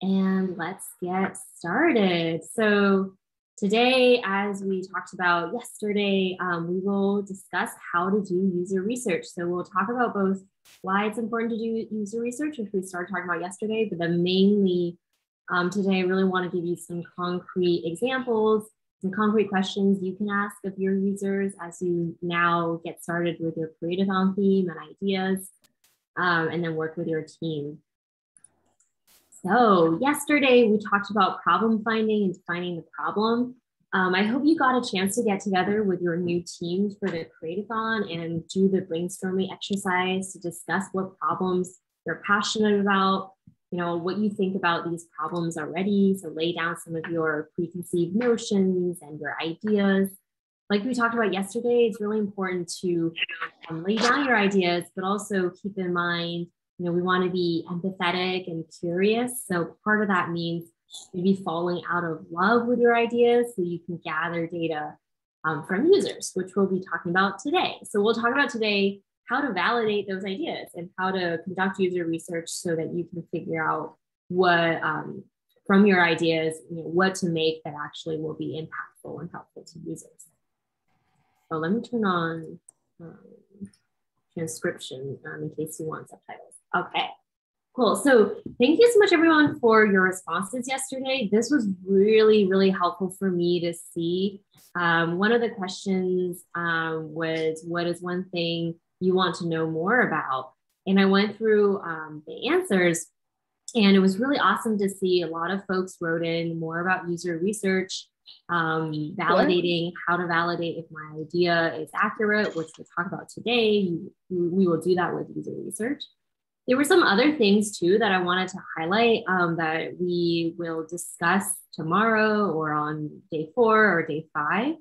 And let's get started. So today, as we talked about yesterday, we will discuss how to do user research. So we'll talk about both why it's important to do user research, which we started talking about yesterday, but then mainly today I really want to give you some concrete examples, some concrete questions you can ask of your users as you now get started with your create-a-thon theme and ideas, and then work with your team. So yesterday we talked about problem finding and defining the problem. I hope you got a chance to get together with your new teams for the create-a-thon and do the brainstorming exercise to discuss what problems you're passionate about, what you think about these problems already. So lay down some of your preconceived notions and your ideas. Like we talked about yesterday, it's really important to lay down your ideas, but also keep in mind we want to be empathetic and curious. So part of that means maybe falling out of love with your ideas so you can gather data from users, which we'll be talking about today. So we'll talk about today how to validate those ideas and how to conduct user research so that you can figure out what, from your ideas, what to make that actually will be impactful and helpful to users. So let me turn on transcription in case you want subtitles. Okay, cool. So thank you so much, everyone, for your responses yesterday. This was really, really helpful for me to see. One of the questions was, what is one thing you want to know more about? And I went through the answers, and it was really awesome to see a lot of folks wrote in more about user research, validating how to validate if my idea is accurate, which we'll talk about today. We will do that with user research. There were some other things too that I wanted to highlight that we will discuss tomorrow or on day 4 or day 5.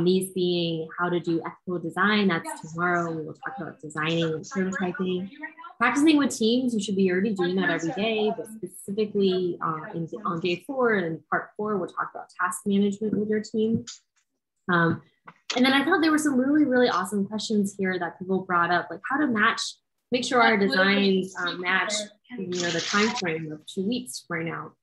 These being how to do ethical design, that's tomorrow. We will talk about designing and prototyping. Practicing with teams, you should be already doing that every day, but specifically on day 4 and part 4, we'll talk about task management with your team. And then I thought there were some really, really awesome questions here that people brought up, like how to make sure our designs match the time frame of 2 weeks right now.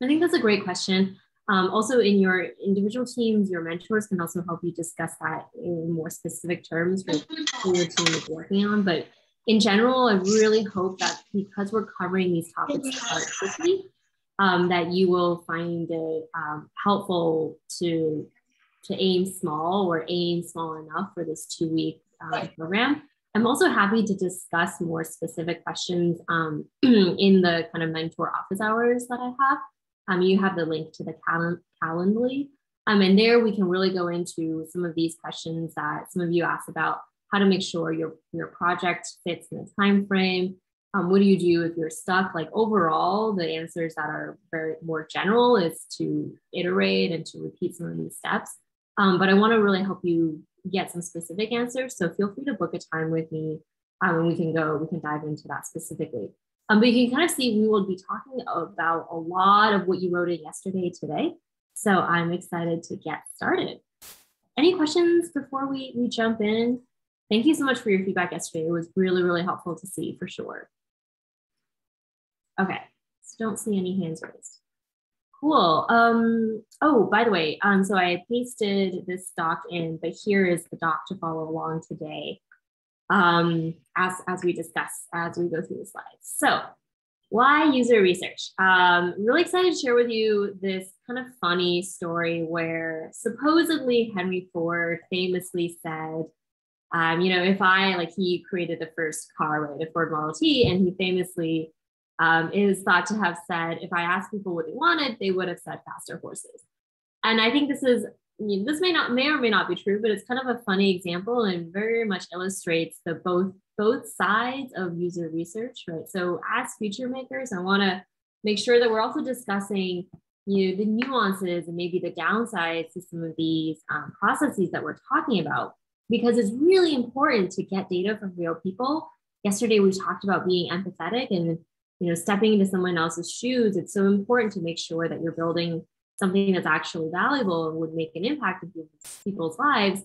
I think that's a great question. Also in your individual teams, your mentors can also help you discuss that in more specific terms for who your team is working on. But in general, I really hope that because we're covering these topics quite quickly, that you will find it helpful to aim small or aim small enough for this 2-week program. I'm also happy to discuss more specific questions in the kind of mentor office hours that I have. You have the link to the Calendly. And there we can really go into some of these questions that some of you asked about, how to make sure your project fits in the time frame. What do you do if you're stuck? Like overall, the answers that are very more general is to iterate and to repeat some of these steps. But I want to really help you get some specific answers. So feel free to book a time with me and we can dive into that specifically. But you can kind of see we will be talking about a lot of what you wrote in yesterday today. So I'm excited to get started. Any questions before we jump in? Thank you so much for your feedback yesterday. It was really, really helpful to see for sure. Okay, so don't see any hands raised. Cool. Oh, by the way, so I pasted this doc in, but here is the doc to follow along today as we discuss, as we go through the slides. So why user research? Really excited to share with you this kind of funny story where supposedly Henry Ford famously said, if he created the first car, right, the Ford Model T, and he famously is thought to have said, if I asked people what they wanted, they would have said faster horses. And I think this may or may not be true, but it's kind of a funny example and very much illustrates the both sides of user research, right? So as future makers, I want to make sure that we're also discussing the nuances and maybe the downsides to some of these processes that we're talking about, because it's really important to get data from real people. Yesterday, we talked about being empathetic and stepping into someone else's shoes. It's so important to make sure that you're building something that's actually valuable and would make an impact in people's lives.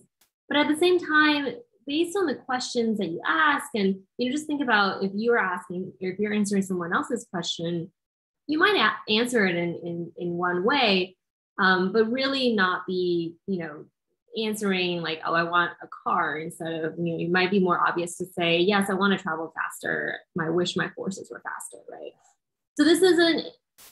But at the same time, based on the questions that you ask, and just think about if you're answering someone else's question, you might answer it in one way, but really not be, answering like, oh, I want a car, instead of, it might be more obvious to say, yes, I want to travel faster. I wish my forces were faster, right? So this is a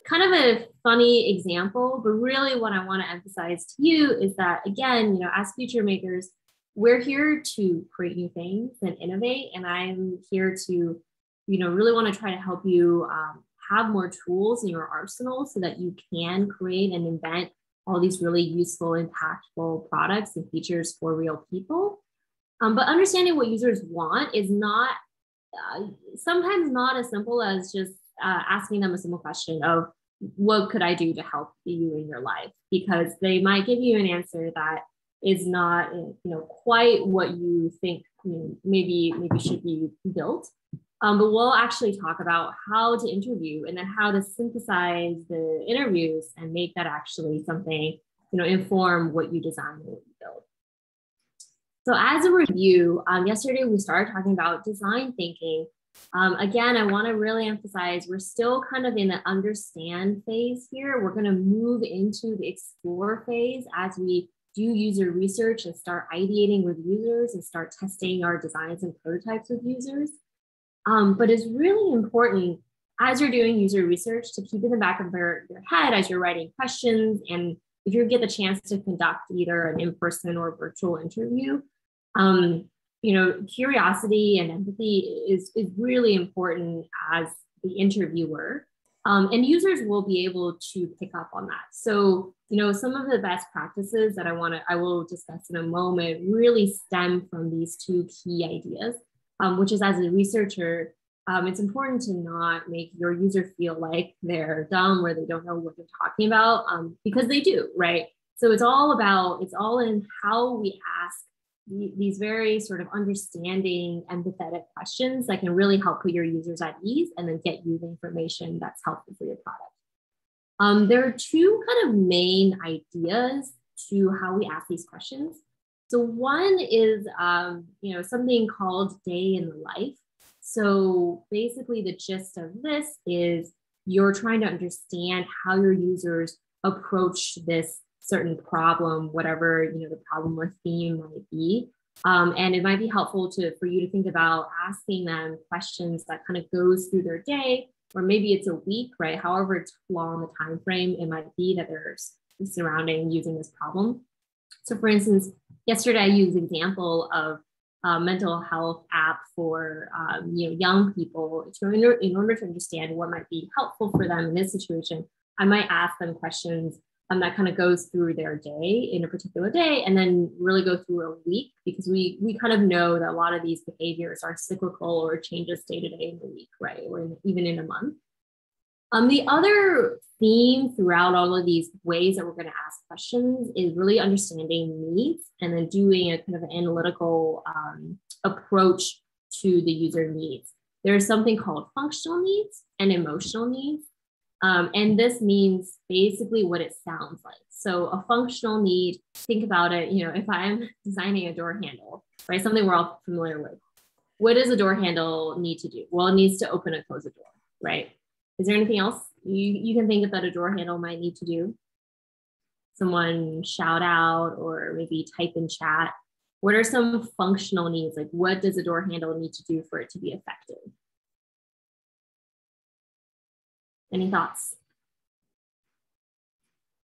kind of a funny example, but really what I want to emphasize to you is that, again, as future makers, we're here to create new things and innovate. And I'm here to, really want to try to help you have more tools in your arsenal so that you can create and invent all these really useful, impactful products and features for real people. But understanding what users want is not sometimes not as simple as just asking them a simple question of, what could I do to help you in your life? Because they might give you an answer that is not, quite what you think maybe should be built. But we'll actually talk about how to interview and then how to synthesize the interviews and make that actually something, inform what you design and what you build. So as a review, yesterday we started talking about design thinking. Again, I want to really emphasize we're still kind of in the understand phase here. We're going to move into the explore phase as we do user research and start ideating with users and start testing our designs and prototypes with users. But it's really important as you're doing user research to keep in the back of your head as you're writing questions. And if you get the chance to conduct either an in-person or virtual interview, curiosity and empathy is really important as the interviewer. And users will be able to pick up on that. So, some of the best practices that I will discuss in a moment really stem from these two key ideas, which is, as a researcher, it's important to not make your user feel like they're dumb or they don't know what they're talking about, because they do, right? So it's all in how we ask these very sort of understanding, empathetic questions that can really help put your users at ease and then get you the information that's helpful for your product. There are two kind of main ideas to how we ask these questions. So one is, something called day in the life. So basically the gist of this is you're trying to understand how your users approach this certain problem, whatever, the problem or theme might be. And it might be helpful for you to think about asking them questions that kind of goes through their day, or maybe it's a week, right? However it's long the time frame it might be that they're surrounding using this problem. So for instance, yesterday I used an example of a mental health app for young people. So in order to understand what might be helpful for them in this situation, I might ask them questions that kind of goes through their day in a particular day, and then really go through a week, because we kind of know that a lot of these behaviors are cyclical or changes day to day in a week, right? Or even in a month. The other theme throughout all of these ways that we're going to ask questions is really understanding needs and then doing a kind of an analytical approach to the user needs. There's something called functional needs and emotional needs. And this means basically what it sounds like. So a functional need, think about it, if I'm designing a door handle, right? Something we're all familiar with. What does a door handle need to do? Well, it needs to open and close a door, right? Is there anything else you can think of that a door handle might need to do? Someone shout out or maybe type in chat. What are some functional needs? Like, what does a door handle need to do for it to be effective? Any thoughts?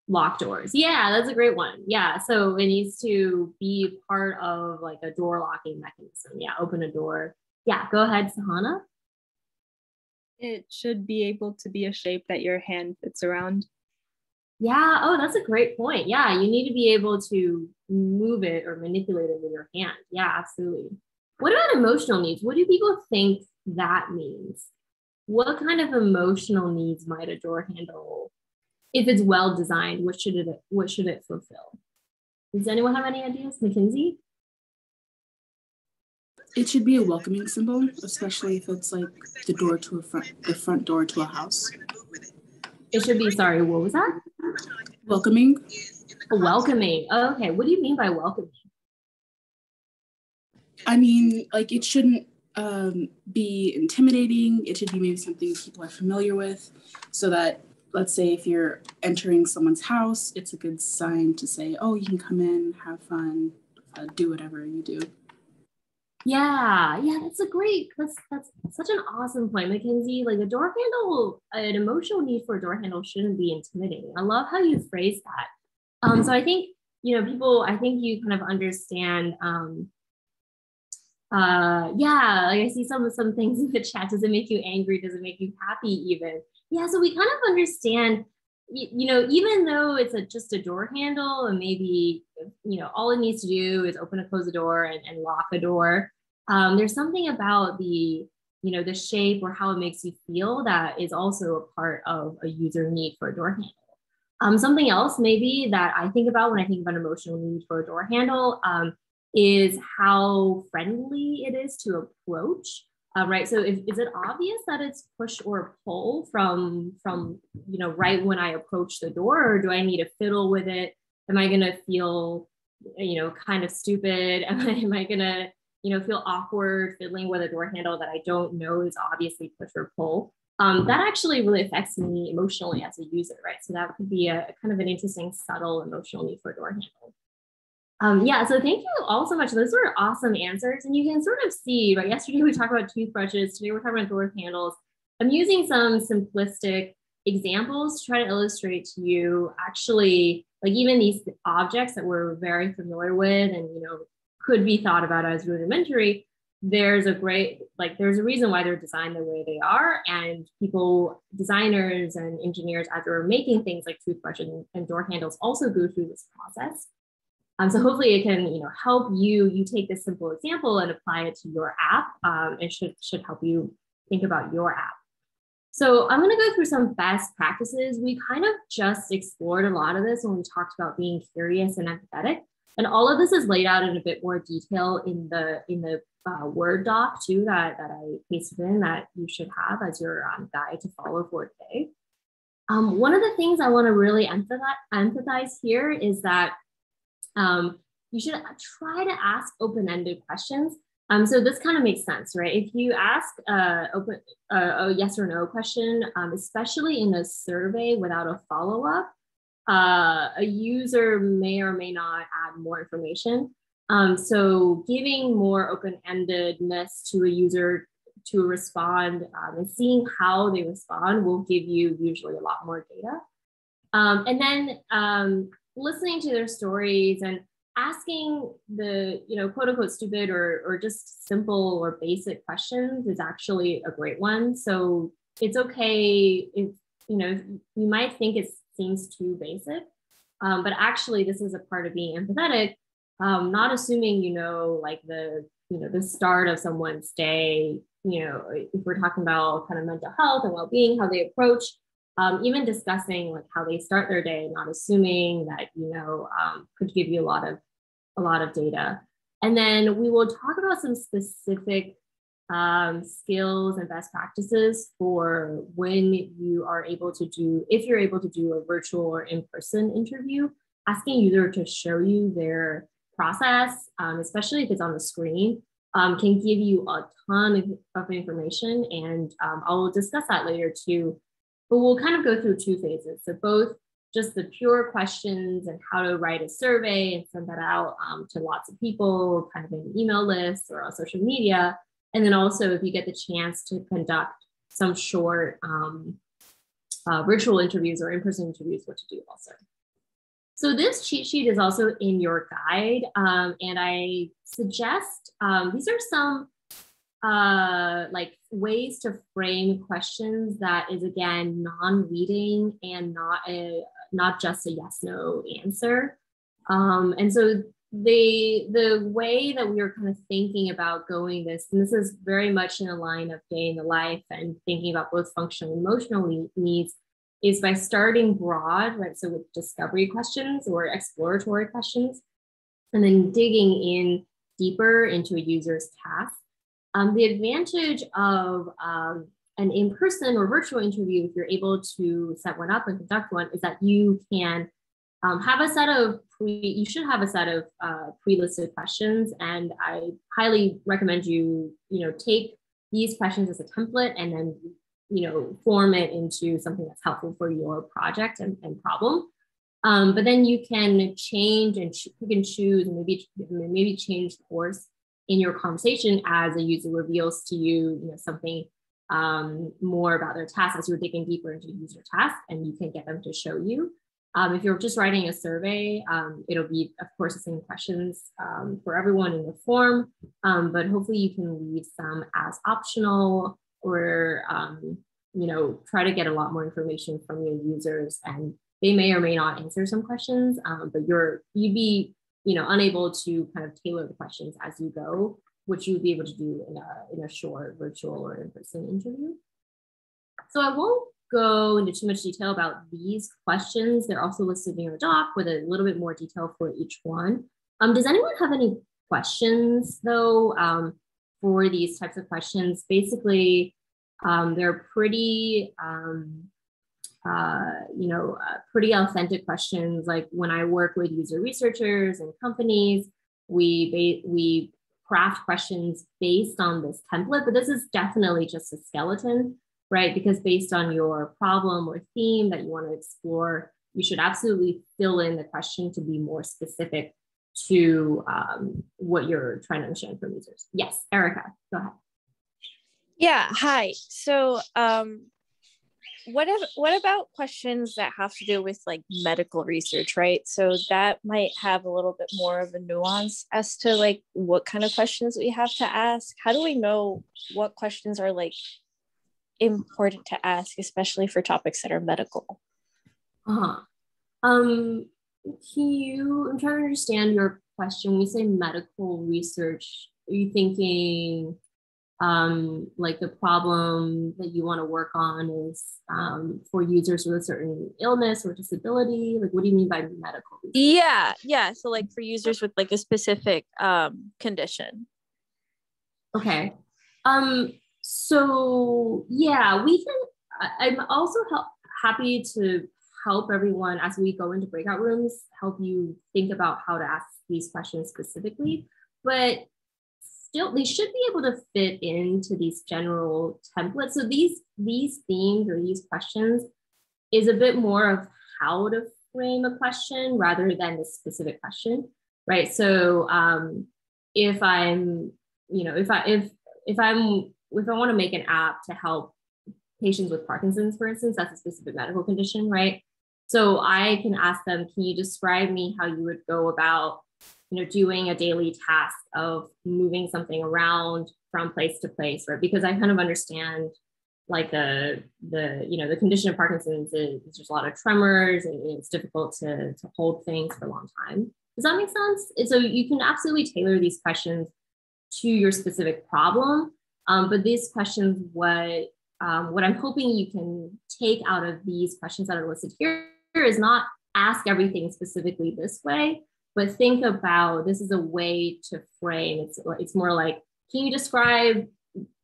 Lock doors. Yeah, that's a great one. Yeah, so it needs to be part of like a door locking mechanism. Yeah, open a door. Yeah, go ahead, Sahana. It should be able to be a shape that your hand fits around. Yeah, oh, that's a great point. Yeah, you need to be able to move it or manipulate it with your hand. Yeah, absolutely. What about emotional needs? What do people think that means? What kind of emotional needs might a door handle, if it's well designed, what should it fulfill? Does anyone have any ideas? Mackenzie? It should be a welcoming symbol, especially if it's like the front door to a house. It should be, sorry, what was that? Welcoming. Welcoming. Okay, what do you mean by welcoming? I mean, like it shouldn't be intimidating. It should be maybe something people are familiar with, so that, let's say if you're entering someone's house, it's a good sign to say, oh, you can come in, have fun, do whatever you do. Yeah, that's such an awesome point, Mackenzie. Like a door handle, an emotional need for a door handle shouldn't be intimidating. I love how you phrase that. So I think, people, I think you kind of understand, yeah, like I see some things in the chat. Does it make you angry? Does it make you happy even? Yeah, so we kind of understand, even though it's just a door handle and maybe, all it needs to do is open and close the door and lock a door. There's something about the shape or how it makes you feel that is also a part of a user need for a door handle. Something else maybe that I think about when I think about emotional need for a door handle, is how friendly it is to approach, right? So is it obvious that it's push or pull from right when I approach the door, or do I need to fiddle with it? Am I gonna feel, kind of stupid? Am I gonna, feel awkward fiddling with a door handle that I don't know is obviously push or pull? That actually really affects me emotionally as a user, right? So that could be a kind of an interesting, subtle emotional need for a door handle. Yeah, so thank you all so much. Those were awesome answers. And you can sort of see, right? Yesterday we talked about toothbrushes. Today we're talking about door handles. I'm using some simplistic examples to try to illustrate to you actually, like even these objects that we're very familiar with and, could be thought about as rudimentary. There's a reason why they're designed the way they are. And designers and engineers, as they're making things like toothbrushes and door handles, also go through this process. So hopefully it can, help you take this simple example and apply it to your app. It should help you think about your app. So I'm going to go through some best practices. We kind of just explored a lot of this when we talked about being curious and empathetic. And all of this is laid out in a bit more detail in the Word doc too that I pasted in that you should have as your guide to follow for today. One of the things I want to really emphasize here is that you should try to ask open-ended questions. So this kind of makes sense, right? If you ask a yes or no question, especially in a survey without a follow-up, a user may or may not add more information. So giving more open-endedness to a user to respond and seeing how they respond will give you usually a lot more data. And then listening to their stories and asking the, quote unquote stupid or just simple or basic questions is actually a great one. So it's okay if, you might think it seems too basic, but actually this is a part of being empathetic, not assuming, like the start of someone's day, if we're talking about kind of mental health and well-being, how they approach, even discussing like how they start their day, not assuming that, could give you a lot of data. And then we will talk about some specific skills and best practices for when you are able to do, if you're able to do a virtual or in-person interview, asking user to show you their process, especially if it's on the screen, can give you a ton of information. And I'll discuss that later too. But we'll kind of go through two phases. So both just the pure questions and how to write a survey and send that out to lots of people, kind of in email lists or on social media. And then also if you get the chance to conduct some short virtual interviews or in-person interviews, what to do also. So this cheat sheet is also in your guide. And I suggest, these are some like ways to frame questions that is again non-leading and not just a yes/no answer. And so the way that we are kind of thinking about going this, and this is very much in a line of day in the life and thinking about both functional and emotional needs, is by starting broad, right? So with discovery questions or exploratory questions, and then digging in deeper into a user's task. The advantage of an in-person or virtual interview, if you're able to set one up and conduct one, is that you can have a set of you should have a set of pre-listed questions, and I highly recommend you take these questions as a template and then form it into something that's helpful for your project and problem. But then you can change and pick and choose, and maybe change course in your conversation as a user reveals to you, something more about their task as you're digging deeper into user task, and you can get them to show you. If you're just writing a survey, it'll be, of course, the same questions for everyone in the form, but hopefully you can leave some as optional, or try to get a lot more information from your users, and they may or may not answer some questions, but you'd be unable to kind of tailor the questions as you go, which you would be able to do in a short virtual or in-person interview. So I won't go into too much detail about these questions. They're also listed in your doc with a little bit more detail for each one. Does anyone have any questions though for these types of questions? Basically, they're pretty, pretty authentic questions. Like when I work with user researchers and companies, we craft questions based on this template, but this is definitely just a skeleton, right? Because based on your problem or theme that you want to explore, you should absolutely fill in the question to be more specific to what you're trying to understand from users. Yes, Erica, go ahead. Yeah, hi. So what about questions that have to do with like medical research, right? So that might have a little bit more of a nuance as to like what kind of questions we have to ask. How do we know what questions are like important to ask, especially for topics that are medical? I'm trying to understand your question. When you say medical research, are you thinking like the problem that you want to work on is for users with a certain illness or disability? Like, what do you mean by medical research? Yeah. So like for users with like a specific condition. Okay. So yeah, I'm also happy to help everyone as we go into breakout rooms, help you think about how to ask these questions specifically, but still they should be able to fit into these general templates. So these themes or these questions is a bit more of how to frame a question rather than the specific question, right? So if I'm, if I want to make an app to help patients with Parkinson's, for instance, that's a specific medical condition, right? So I can ask them, can you describe me how you would go about, doing a daily task of moving something around from place to place, right? Because I kind of understand like the condition of Parkinson's is there's a lot of tremors and it's difficult to hold things for a long time. Does that make sense? And so you can absolutely tailor these questions to your specific problem. But these questions, what I'm hoping you can take out of these questions that are listed here is not ask everything specifically this way, but think about this is a way to frame. It's more like, can you describe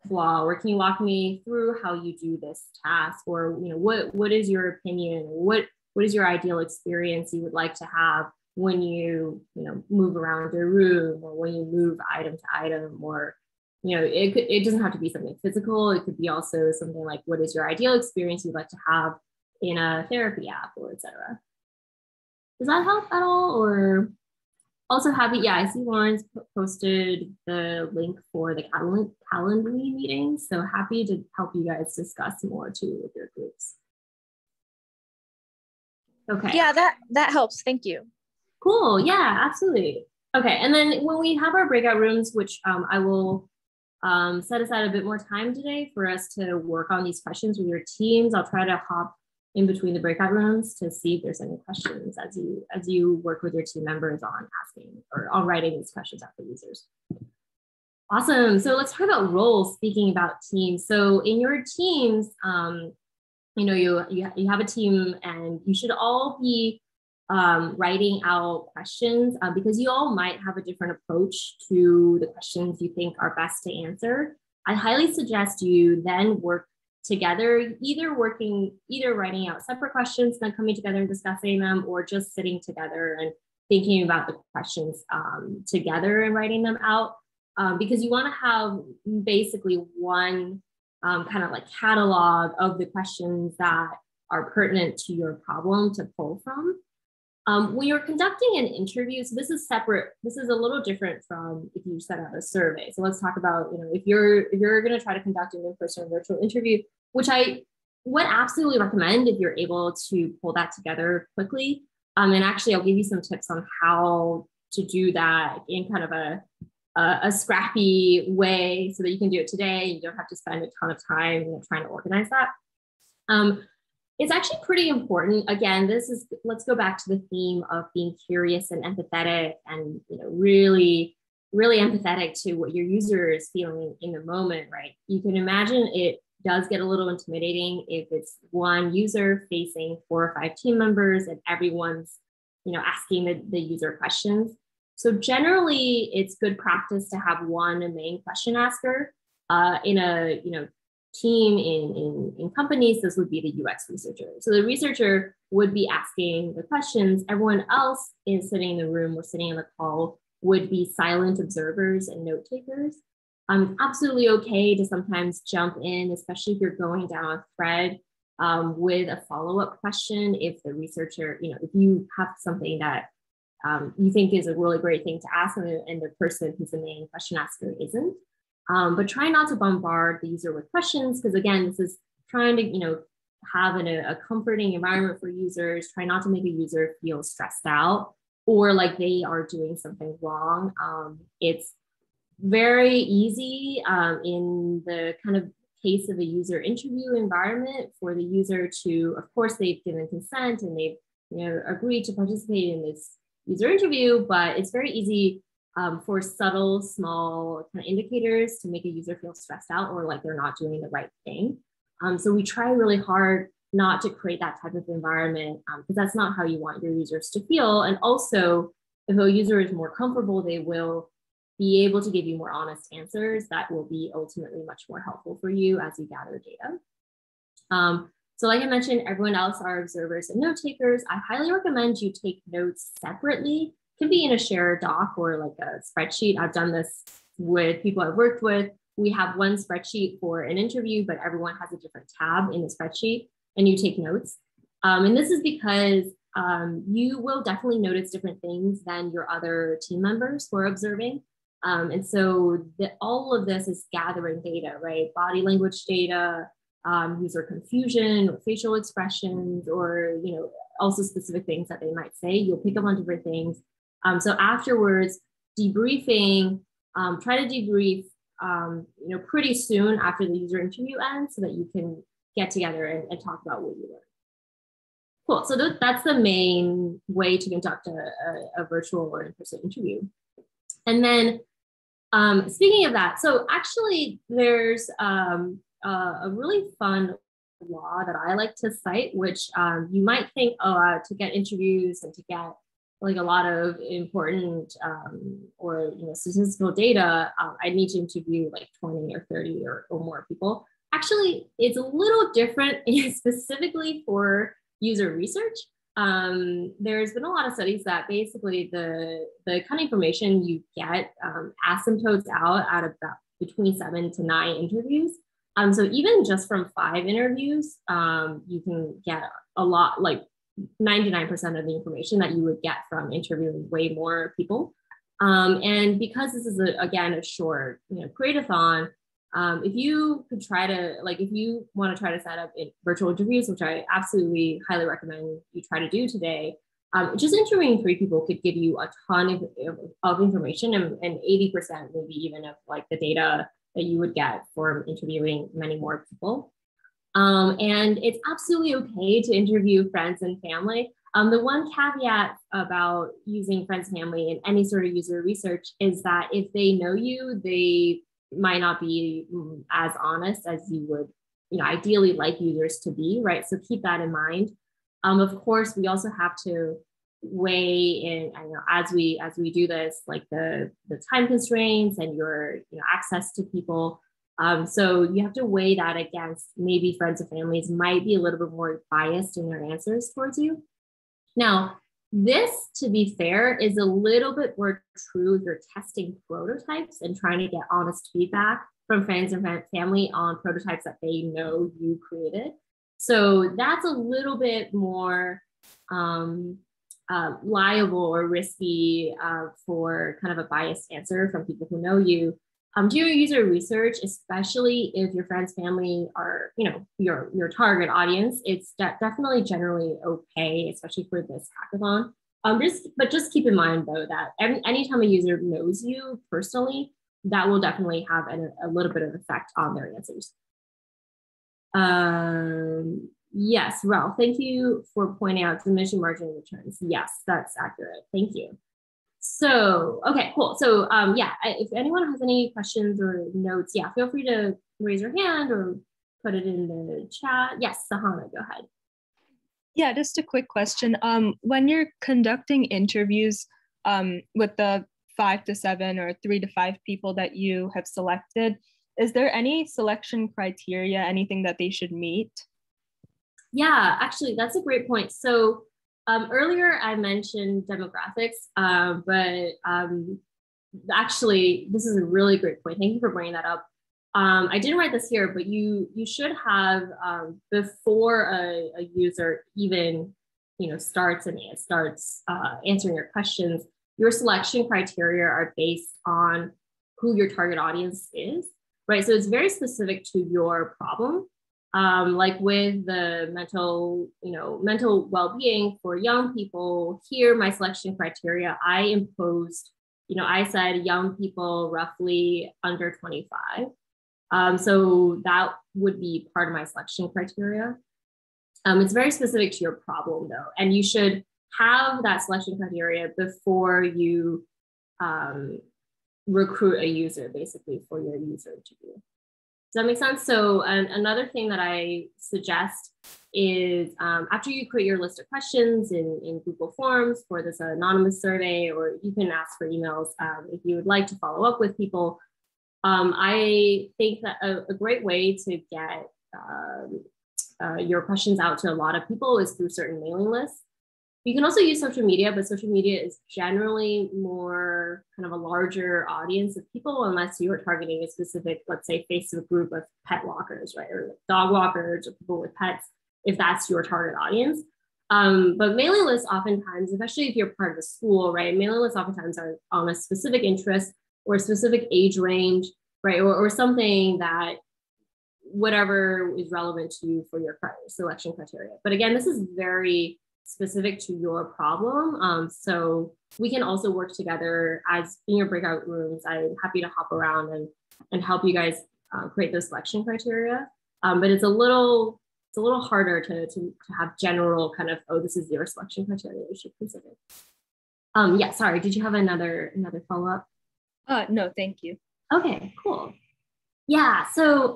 flaw, or can you walk me through how you do this task, or what is your opinion? What is your ideal experience you would like to have when you move around your room, or when you move item to item, or it doesn't have to be something physical. It could be also something like, what is your ideal experience you'd like to have in a therapy app, or etc. Does that help at all? Or also I see Lauren's posted the link for the Calendly meeting. So happy to help you guys discuss more too with your groups. Okay. Yeah, that helps. Thank you. Cool. Yeah, absolutely. Okay. And then when we have our breakout rooms, which I will set aside a bit more time today for us to work on these questions with your teams. I'll try to hop in between the breakout rooms to see if there's any questions as you work with your team members on asking or on writing these questions out for users. Awesome. So let's talk about roles, speaking about teams. So in your teams, you have a team, and you should all be writing out questions because you all might have a different approach to the questions you think are best to answer. I highly suggest you then work together, either writing out separate questions, then coming together and discussing them, or just sitting together and thinking about the questions together and writing them out. Because you want to have basically one kind of like catalog of the questions that are pertinent to your problem to pull from. When you're conducting an interview, so this is separate, this is a little different from if you set out a survey. So let's talk about, if you're going to try to conduct an in-person or virtual interview, which I would absolutely recommend if you're able to pull that together quickly. And actually, I'll give you some tips on how to do that in kind of a scrappy way so that you can do it today. You don't have to spend a ton of time trying to organize that. It's actually pretty important. Again, let's go back to the theme of being curious and empathetic and really, really empathetic to what your user is feeling in the moment, right? You can imagine it does get a little intimidating if it's one user facing 4 or 5 team members and everyone's, asking the user questions. So generally, it's good practice to have one main question asker. In a team in companies, this would be the UX researcher. So the researcher would be asking the questions. Everyone else is sitting in the room or sitting in the call would be silent observers and note takers. Absolutely okay to sometimes jump in, especially if you're going down a thread with a follow-up question. If the researcher, if you have something that you think is a really great thing to ask, and the person who's the main question asker isn't. But try not to bombard the user with questions, because again, this is trying to, have a comforting environment for users. Try not to make a user feel stressed out or like they are doing something wrong. It's very easy in the kind of case of a user interview environment for the user to, of course, they've given consent and they've agreed to participate in this user interview, but it's very easy for subtle, small kind of indicators to make a user feel stressed out or like they're not doing the right thing. So we try really hard not to create that type of environment because that's not how you want your users to feel. And also, if a user is more comfortable, they will be able to give you more honest answers that will be ultimately much more helpful for you as you gather data. So like I mentioned, everyone else are observers and note takers. I highly recommend you take notes separately. It can be in a shared doc or like a spreadsheet. I've done this with people I've worked with. We have one spreadsheet for an interview, but everyone has a different tab in the spreadsheet and you take notes. And this is because you will definitely notice different things than your other team members who are observing. And so all of this is gathering data, right? Body language data, user confusion or facial expressions, or also specific things that they might say. You'll pick up on different things. So afterwards, debriefing, try to debrief pretty soon after the user interview ends so that you can get together and talk about what you learned. Cool, so that's the main way to conduct a virtual or in-person interview. And then speaking of that, so actually there's a really fun law that I like to cite, which you might think, to get interviews and to get like a lot of important or statistical data, I need to interview like 20 or 30 or more people. Actually, it's a little different specifically for user research. There's been a lot of studies that basically the kind of information you get asymptotes out at about between 7 to 9 interviews. So even just from 5 interviews, you can get a lot, like 99% of the information that you would get from interviewing way more people. And because this is, again, a short, create-a-thon, if you could try to, if you want to try to set up virtual interviews, which I absolutely highly recommend you try to do today, just interviewing 3 people could give you a ton of information and 80% maybe even of the data that you would get from interviewing many more people. And it's absolutely okay to interview friends and family. The one caveat about using friends and family in any sort of user research is that if they know you, they might not be as honest as you would, ideally like users to be, right? So keep that in mind. Of course, we also have to weigh in, as we do this, like the time constraints and your access to people. So you have to weigh that against maybe friends and families might be a little bit more biased in their answers towards you. Now, this, to be fair, is a little bit more true if you're testing prototypes and trying to get honest feedback from friends and family on prototypes that they know you created. So that's a little bit more liable or risky for kind of a biased answer from people who know you. Do your user research, especially if your friends, family are, your target audience. It's definitely generally okay, especially for this hackathon. Just keep in mind though that anytime a user knows you personally, that will definitely have a little bit of effect on their answers. Yes, Ralph, thank you for pointing out diminishing margin returns. Yes, that's accurate. Thank you. So, okay, cool. So yeah, if anyone has any questions or notes, yeah, feel free to raise your hand or put it in the chat. Yes, Sahana, go ahead. Yeah, just a quick question. When you're conducting interviews with the 5 to 7 or 3 to 5 people that you have selected, is there any selection criteria, anything that they should meet? Yeah, actually, that's a great point. So earlier I mentioned demographics, but actually, this is a really great point. Thank you for bringing that up. I didn't write this here, but you should have before a user even starts answering your questions. Your selection criteria are based on who your target audience is, right? So it's very specific to your problem. Like with the mental well-being for young people, here my selection criteria, I imposed, I said young people roughly under 25. So that would be part of my selection criteria. It's very specific to your problem though, and you should have that selection criteria before you recruit a user, basically, for your user interview. Does that make sense? So another thing that I suggest is after you create your list of questions in Google Forms for this anonymous survey, or you can ask for emails if you would like to follow up with people. I think that a great way to get your questions out to a lot of people is through certain mailing lists. You can also use social media, but social media is generally more kind of a larger audience of people, unless you are targeting a specific, let's say, Facebook group of pet walkers, right? Or dog walkers or people with pets, if that's your target audience. But mailing lists oftentimes, especially if you're part of a school, right? Mailing lists oftentimes are on a specific interest or a specific age range, right? Or something that whatever is relevant to you for your selection criteria. But again, this is very specific to your problem. So we can also work together as in your breakout rooms. I'm happy to hop around and help you guys create those selection criteria. But it's a little harder to have general kind of, oh, this is your selection criteria you should consider. Yeah, sorry, did you have another follow-up? No, thank you. Okay, cool. Yeah, so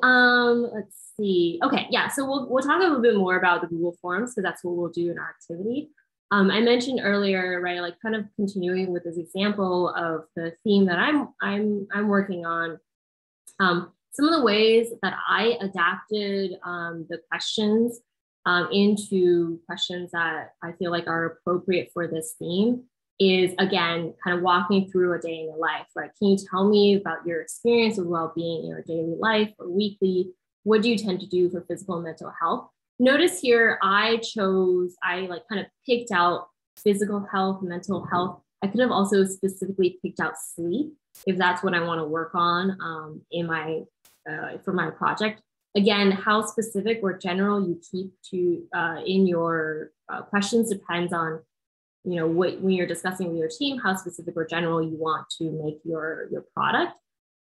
let's see. Okay, yeah, so we'll talk a little bit more about the Google Forms, because that's what we'll do in our activity. I mentioned earlier, right, like kind of continuing with this example of the theme that I'm working on. Some of the ways that I adapted the questions into questions that I feel like are appropriate for this theme is, again, kind of walking through a day in your life, right? Can you tell me about your experience with well-being in your daily life or weekly? What do you tend to do for physical and mental health? Notice here, I like kind of picked out physical health, mental health. I could have also specifically picked out sleep if that's what I want to work on in my for my project. Again, how specific or general you keep to in your questions depends on when you're discussing with your team, how specific or general you want to make your product.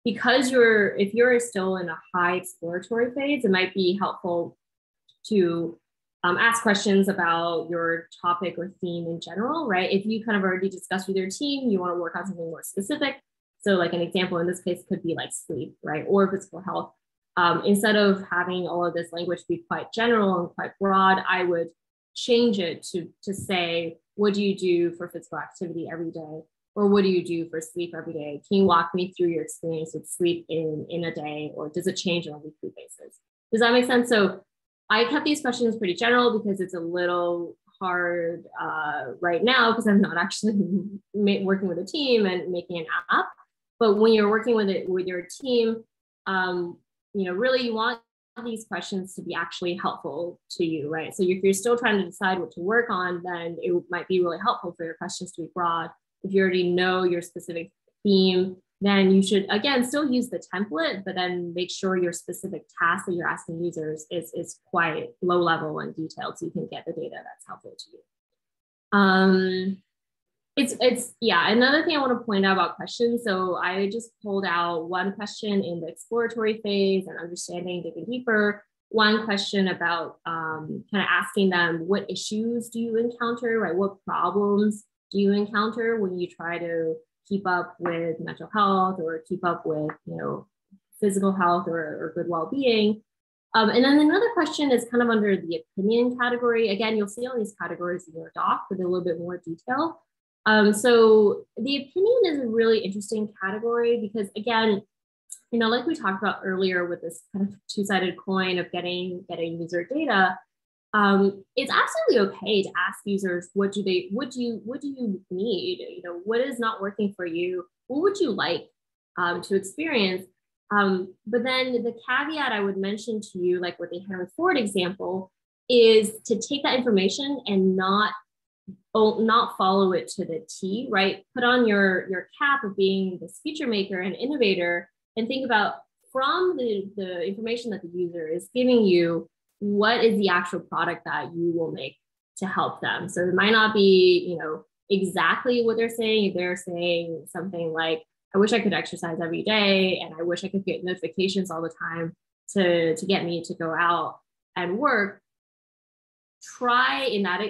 Because if you're still in a high exploratory phase, it might be helpful to ask questions about your topic or theme in general, right? If you kind of already discussed with your team, you want to work on something more specific. So like an example in this case could be like sleep, right? Or physical health. Instead of having all of this language be quite general and quite broad, I would change it to say, what do you do for physical activity every day? Or what do you do for sleep every day? Can you walk me through your experience with sleep in a day, or does it change on a weekly basis? Does that make sense? So I kept these questions pretty general because it's a little hard right now because I'm not actually working with a team and making an app. But when you're working with it with your team, really you want these questions to be actually helpful to you, right? So if you're still trying to decide what to work on, then it might be really helpful for your questions to be broad. If you already know your specific theme, then you should, again, still use the template, but then make sure your specific task that you're asking users is quite low level and detailed so you can get the data that's helpful to you. Another thing I want to point out about questions. So I just pulled out one question in the exploratory phase and understanding, digging deeper. One question about kind of asking them, what issues do you encounter, right? What problems do you encounter when you try to keep up with mental health or keep up with, physical health or good well-being? And then another question is kind of under the opinion category. Again, you'll see all these categories in your doc with a little bit more detail. So the opinion is a really interesting category because, again, like we talked about earlier with this kind of two-sided coin of getting user data, it's absolutely okay to ask users, what do you need? What is not working for you? What would you like to experience? But then the caveat I would mention to you, like with the Henry Ford example, is to take that information and not follow it to the T, right? Put on your cap of being this feature maker and innovator and think about, from the information that the user is giving you, what is the actual product that you will make to help them? So it might not be, exactly what they're saying. If they're saying something like, I wish I could exercise every day and I wish I could get notifications all the time to get me to go out and work. Try in that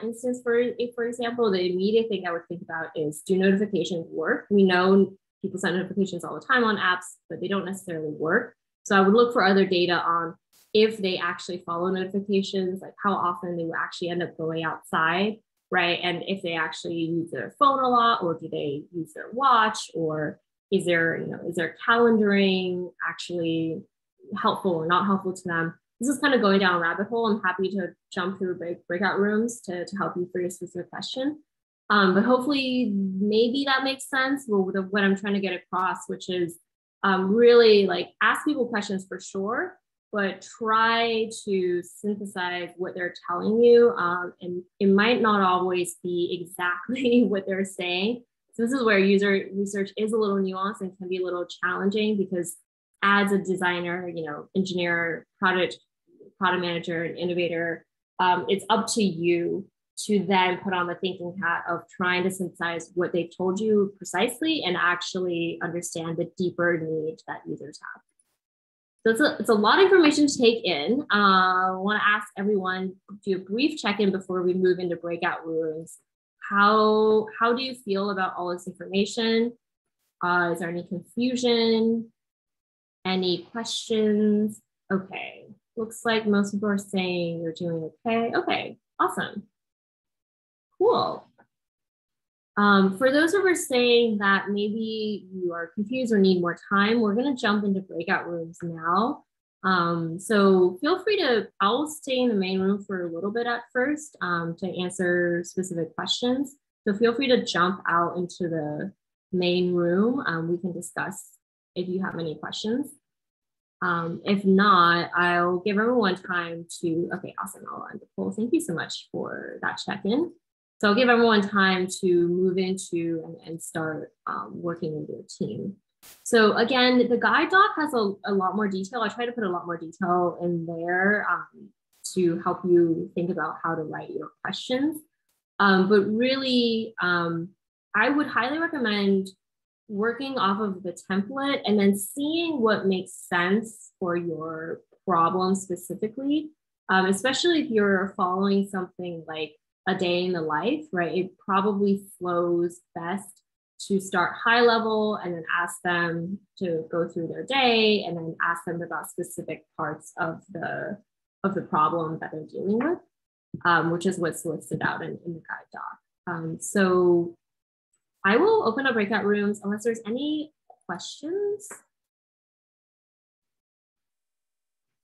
instance, for example, the immediate thing I would think about is, do notifications work? We know people send notifications all the time on apps, but they don't necessarily work. So I would look for other data on if they actually follow notifications, like how often they will actually end up going outside, right? And if they actually use their phone a lot, or do they use their watch, or is their calendaring actually helpful or not helpful to them? This is kind of going down a rabbit hole. I'm happy to jump through breakout rooms to help you for your specific question. But hopefully maybe that makes sense with what I'm trying to get across, which is really like ask people questions for sure, but try to synthesize what they're telling you. And it might not always be exactly what they're saying. So this is where user research is a little nuanced and can be a little challenging, because as a designer, engineer, product manager, and innovator, it's up to you to then put on the thinking hat of trying to synthesize what they've told you precisely and actually understand the deeper needs that users have. So it's a lot of information to take in. I want to ask everyone, do a brief check-in before we move into breakout rooms. How do you feel about all this information? Is there any confusion? Any questions? Okay, looks like most people are saying you're doing okay. Okay, awesome. Cool. For those who are saying that maybe you are confused or need more time, we're going to jump into breakout rooms now. So feel free to, I'll stay in the main room for a little bit at first to answer specific questions. So feel free to jump out into the main room. We can discuss if you have any questions. If not, I'll give everyone time to, okay, awesome, I'll end the poll. Thank you so much for that check-in. So I'll give everyone time to move into and start working with your team. So again, the guide doc has a lot more detail. I try to put a lot more detail in there to help you think about how to write your questions. But really, I would highly recommend working off of the template and then seeing what makes sense for your problem specifically, especially if you're following something like a day in the life, right? It probably flows best to start high level and then ask them to go through their day and then ask them about specific parts of the problem that they're dealing with, which is what's listed out in the guide doc. So I will open up breakout rooms unless there's any questions.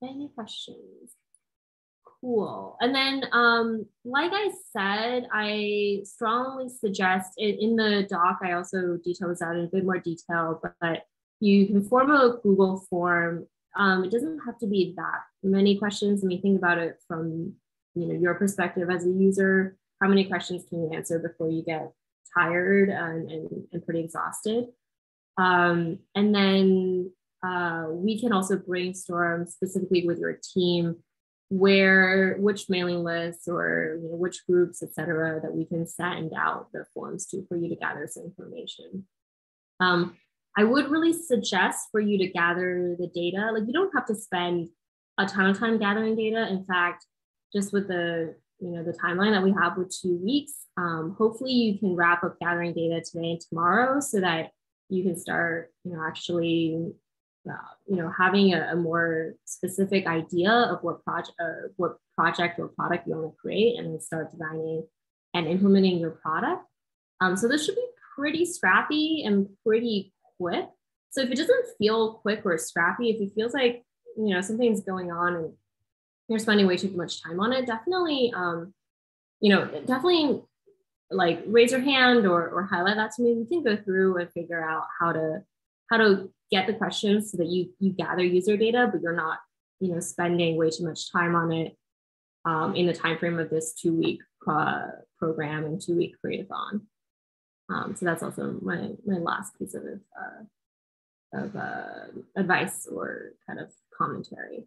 Any questions? Cool. And then, like I said, I strongly suggest in the doc, I also detail this out in a bit more detail, but you can form a Google form. It doesn't have to be that many questions. I mean, think about it from your perspective as a user. How many questions can you answer before you get tired and pretty exhausted? And then we can also brainstorm specifically with your team which mailing lists or which groups, et cetera, that we can send out the forms to for you to gather some information. I would really suggest for you to gather the data. Like, you don't have to spend a ton of time gathering data. In fact, just with the the timeline that we have with 2 weeks, hopefully you can wrap up gathering data today and tomorrow so that you can start actually having a more specific idea of what project or product you want to create, and then start designing and implementing your product. So this should be pretty scrappy and pretty quick. So if it doesn't feel quick or scrappy, if it feels like something's going on and you're spending way too much time on it, definitely definitely like raise your hand or highlight that to me. We can go through and figure out how to get the questions so that you gather user data, but you're not spending way too much time on it in the time frame of this 2-week program and 2-week create-a-thon. So that's also my last piece of advice or kind of commentary.